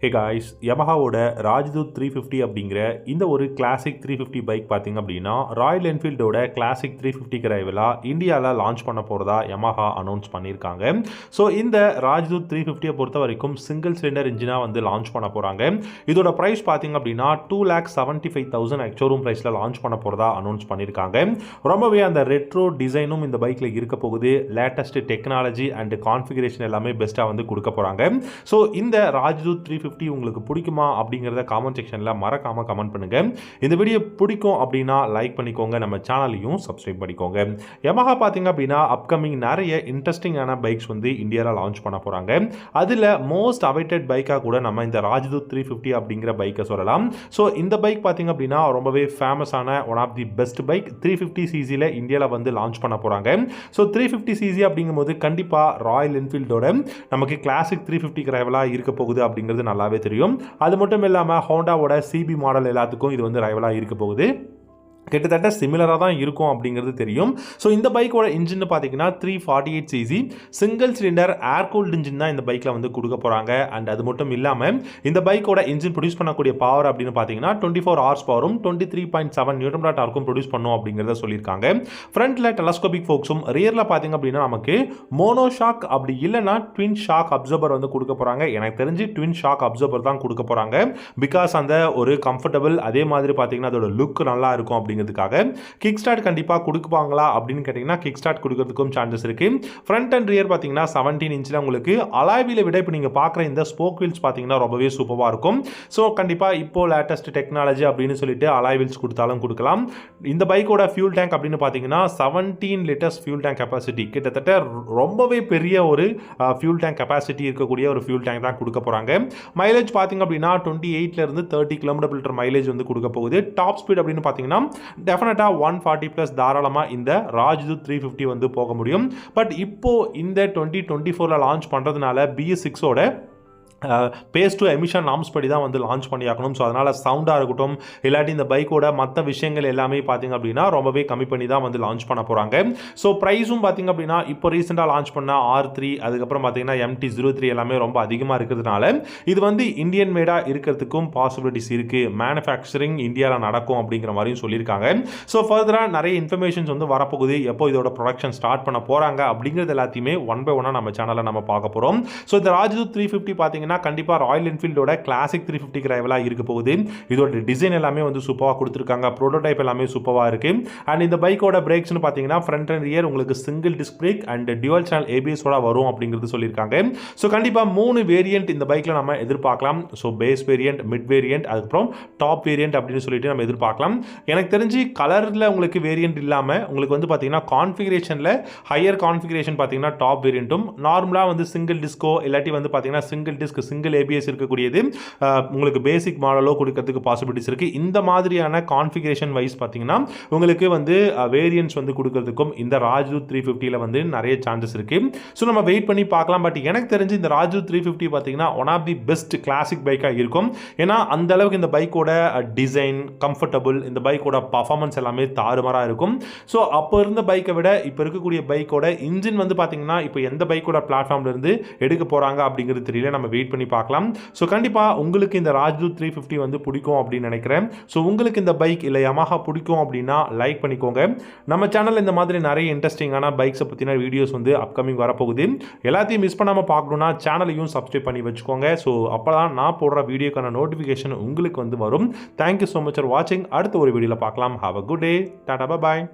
Hey guys, Yamaha Rajdoot 350 அப்படிங்கிற இந்த ஒரு கிளாசிக் 350 பைக் பார்த்தீங்க அப்படின்னா ராயல் என்ஃபீல்டோட கிளாசிக் 350 ரைவலா இந்தியாவில் லான்ச் பண்ண போகிறதா Yamaha அனௌன்ஸ் பண்ணியிருக்காங்க. ஸோ இந்த ராஜ்தூத் 350 பொறுத்த வரைக்கும் சிங்கிள் சிலிண்டர் இன்ஜினாக வந்து லான்ச் பண்ண போகிறாங்க. இதோட ப்ரைஸ் பார்த்தீங்க அப்படின்னா 2,75,000 எக்ஸோரூம் ப்ரைஸில் லான்ச் பண்ண போகிறதா அனௌன்ஸ் பண்ணியிருக்காங்க. ரொம்பவே அந்த ரெட்ரோ டிசைனும் இந்த பைக்கில் இருக்க போகுது. லேட்டஸ்ட் டெக்னாலஜி அண்ட் கான்ஃபிகரேஷன் எல்லாமே பெஸ்ட்டாக வந்து கொடுக்க போகிறாங்க. ஸோ இந்த ராஜ்தூத் 350 உங்களுக்கு பிடிக்குமா அப்படிங்கறத கமெண்ட் செக்ஷன்ல மறக்காம கமெண்ட் பண்ணுங்க. இந்த வீடியோ பிடிக்கும் அப்படின்னா லைக் பண்ணிக்கோங்க, நம்ம சேனலையும் சப்ஸ்கிரைப் பண்ணிக்கோங்க. Yamaha பாத்தீங்க அப்படின்னா அப்கமிங் நிறைய இன்ட்ரெஸ்டிங்கான பைக்ஸ் வந்து இந்தியால லான்ச் பண்ண போறாங்க. அதுல மோஸ்ட் அவைட்டட் பைக்கா கூட நம்ம இந்த ராஜ்தூத் 350 அப்படிங்கிற பைக்கை சொல்லலாம். ஸோ இந்த பைக் பாத்தீங்க அப்படின்னா ரொம்பவே ஃபேமஸான one of the best bike 350cc இந்தியால வந்து லான்ச் பண்ண போறாங்க. ஸோ 350cc அப்படிங்கும்போது கண்டிப்பா ராயல் என்ஃபீல்டோட நமக்கு கிளாசிக் 350 ரைவலா இருக்க போகுது அப்படிங்கிறது நல்லாவே தெரியும். அது மட்டும் இல்லாமல் ஹோண்டாவோட சிபி மாடல் எல்லாத்துக்கும் இது வந்து ரைவலாக இருக்க போகுது. கிட்டத்தட்ட சிமிலராக தான் இருக்கும் அப்படிங்கிறது தெரியும். ஸோ இந்த பைக்கோட இன்ஜின் பார்த்தீங்கன்னா 348cc சிங்கிள் சிலிண்டர் ஏர் கூல்டு இன்ஜின் தான் இந்த பைக்கில் வந்து கொடுக்க போகிறாங்க. அண்ட் அது மட்டும் இல்லாமல் இந்த பைக்கோட இன்ஜின் ப்ரொடியூஸ் பண்ணக்கூடிய பவர் அப்படின்னு பார்த்தீங்கன்னா 24 ஹார்ஸ் பவரும் 23.7 நியூட்டன் டார்க்கும் ப்ரொடியூஸ் பண்ணும் அப்படிங்கிறத சொல்லியிருக்காங்க. ஃப்ரண்ட்டில் டெலஸ்கோபிக் ஃபோக்ஸும் ரியரில் பார்த்தீங்க அப்படின்னா நமக்கு மோனோ ஷாக் அப்படி இல்லைனா ட்வின் ஷாக் அப்சர்வர் வந்து கொடுக்க போகிறாங்க. எனக்கு தெரிஞ்சு ட்வின் ஷாக் அப்சர்வர் தான் கொடுக்க போகிறாங்க. பிகாஸ் அந்த ஒரு கம்ஃபர்டபுள் அதே மாதிரி பார்த்தீங்கன்னா அதோட லுக் நல்லா இருக்கும் அப்படிங்கிறதுக்காக கிக் ஸ்டார்ட் கண்டிப்பாக கொடுப்பாங்களா அப்படின்னு கேட்டிங்கன்னா கிக் ஸ்டார்ட் கொடுக்கறதுக்கும் சான்சஸ் இருக்கு. ஃப்ரண்ட் அண்ட் ரியர் பார்த்தீங்கன்னா 17 இன்ச்சில் உங்களுக்கு அலாய் வீலை விட இப்போ நீங்கள் பார்க்குற இந்த ஸ்போக் வீல்ஸ் பார்த்தீங்கன்னா ரொம்பவே சூப்பராக இருக்கும். ஸோ கண்டிப்பாக இப்போ லேட்டஸ்ட் டெக்னாலஜி அப்படின்னு சொல்லிட்டு அலாய் வீல்ஸ் கொடுத்தாலும் கொடுக்கலாம். இந்த பைக்கோட ஃபியூல் டேங்க் அப்படின்னு பார்த்தீங்கன்னா 17 லிட்டர்ஸ் ஃபியூல் டேங்க் கெப்பாசிட்டி, கிட்டத்தட்ட ரொம்பவே பெரிய ஒரு ஃபியூல் டேங்க் கெப்பாசிட்டி இருக்கக்கூடிய ஒரு ஃபியூல் டேங்க் தான் கொடுக்க போகிறாங்க. மைலேஜ் பார்த்தீங்க அப்படின்னா 28 30 கிலோமீட்டர் மைலேஜ் வந்து கொடுக்க போகுது. டாப் ஸ்பீட் அப்படின்னு பார்த்தீங்கன்னா டெஃபினட்டா 140+ தாராளமா இந்த ராஜ்தூத் 350 வந்து போக முடியும். பட் இப்போ இந்த 2024 லான்ச் பண்றதுனால BS6 ஓட பேஸ் டு எமிஷன் நார்ம்ஸ் படி தான் வந்து லான்ச் பண்ணியாக்கணும். ஸோ அதனால் சவுண்டாக இருக்கட்டும் இல்லாட்டி இந்த பைக்கோட மற்ற விஷயங்கள் எல்லாமே பார்த்திங்க அப்படின்னா ரொம்பவே கம்மி பண்ணி தான் வந்து லான்ச் பண்ண போகிறாங்க. ஸோ ப்ரைஸும் பார்த்திங்க அப்படின்னா இப்போ ரீசெண்டாக லான்ச் பண்ண R3 அதுக்கப்புறம் பார்த்திங்கன்னா MT-03 எல்லாமே ரொம்ப அதிகமாக இருக்கிறதுனால இது வந்து இந்தியன் மேடாக இருக்கிறதுக்கும் பாசிபிலிட்டிஸ் இருக்குது. மேனுஃபேக்சரிங் இந்தியாவில் நடக்கும் அப்படிங்கிற மாதிரியும் சொல்லியிருக்காங்க. ஸோ ஃபர்தராக நிறைய இன்ஃபர்மேஷன்ஸ் வந்து வரப்போகுது. எப்போ இதோட ப்ரொடக்ஷன் ஸ்டார்ட் பண்ண போகிறாங்க அப்படிங்கிறது எல்லாத்தையுமே ஒன் பை ஒன்னாக நம்ம சேனலில் நம்ம பார்க்க போகிறோம். ஸோ இந்த ராஜ்தூத் 350 பார்த்தீங்கன்னா கண்டிப்பாக ராயல் என்ஃபீல்டோட கிளாசிக் 350 ரைவலாக இருக்க போகுது. இதோட டிசைன் எல்லாமே வந்து சூப்பராக கொடுத்துருக்காங்க. ப்ரோட்டோடைப் எல்லாமே சூப்பராக இருக்கு. அண்ட் இந்த பைக்கோட பிரேக்ஸ்னு பார்த்தீங்கன்னா ஃப்ரண்ட் அண்ட் ரியர் உங்களுக்கு single disc brake and dual channel ABS-ஓட வரும் அப்படிங்கிறது சொல்லியிருக்காங்க. ஸோ கண்டிப்பாக 3 வேரியன்ட் இந்த பைக்கில் நம்ம எதிர்பார்க்கலாம். So base variant, mid variant, அதுக்கப்புறம் டாப் வேரியன்ட் அப்படின்னு சொல்லிட்டு நம்ம எதிர்பார்க்கலாம். எனக்கு தெரிஞ்சு கலரில் உங்களுக்கு வேரியன்ட் இல்லாமல் உங்களுக்கு வந்து பார்த்தீங்கன்னா கான்ஃபிகரேஷனில் ஹையர் கான்ஃபிகரேஷன் பார்த்தீங்கன்னா டாப் வேரியன்ட்டும், நார்மலாக வந்து சிங்கிள் டிஸ்கோ இல்லாட்டி வந்து பார்த்தீங்கன்னா சிங்கிள் டிஸ்க் சிங்கிள் ABS இருக்கக்கூடியது உங்களுக்கு பேசிக் மாடலோ கொடுக்கிறதுக்கு பாசிபிலிட்டிஸ் இருக்குது. இந்த மாதிரியான கான்ஃபிகரேஷன் வைஸ் பார்த்தீங்கன்னா உங்களுக்கு வந்து வேரியன்ட்ஸ் வந்து கொடுக்கறதுக்கும் இந்த ராஜ்தூத் 350 வந்து நிறைய சான்சஸ் இருக்குது. ஸோ நம்ம வெயிட் பண்ணி பார்க்கலாம். பட் எனக்கு தெரிஞ்சு இந்த ராஜ்தூத் 350 பார்த்தீங்கன்னா one of the best classic பைக்காக இருக்கும். ஏன்னா அந்த அளவுக்கு இந்த பைக்கோட டிசைன், கம்ஃபர்டபுள், இந்த பைக்கோட பர்ஃபார்மன்ஸ் எல்லாமே தாறுமாறாக இருக்கும். ஸோ அப்போ இருந்த பைக்கை விட இப்போ இருக்கக்கூடிய பைக்கோட இன்ஜின் வந்து பார்த்தீங்கன்னா இப்போ எந்த பைக்கோட பிளாட்ஃபார்ம்ல இருந்து எடுக்க போகிறாங்க அப்படிங்கிறது தெரியல. நம்ம வெயிட் பண்ணி பார்க்கலாம். ஸோ கண்டிப்பாக உங்களுக்கு இந்த ராஜ்தூத் 350 வந்து பிடிக்கும் அப்படின்னு நினைக்கிறேன். ஸோ உங்களுக்கு இந்த பைக் இல்லை Yamaha பிடிக்கும் அப்படின்னா லைக் பண்ணிக்கோங்க. நம்ம சேனலில் இந்த மாதிரி நிறைய இன்ட்ரெஸ்டிங்கான பைக்ஸை பற்றின வீடியோஸ் வந்து அப்கமிங் வரப்போகுது. எல்லாத்தையும் மிஸ் பண்ணாமல் பார்க்கணுன்னா சேனலையும் சப்ஸ்கிரைப் பண்ணி வச்சுக்கோங்க. ஸோ அப்போ தான் நான் போடுற வீடியோக்கான நோட்டிஃபிகேஷன் உங்களுக்கு வந்து வரும். தேங்க்யூ ஸோ மச் ஃபார் வாட்சிங். அடுத்த ஒரு வீடியோவில் பார்க்கலாம். Have a good day. Tata, bye.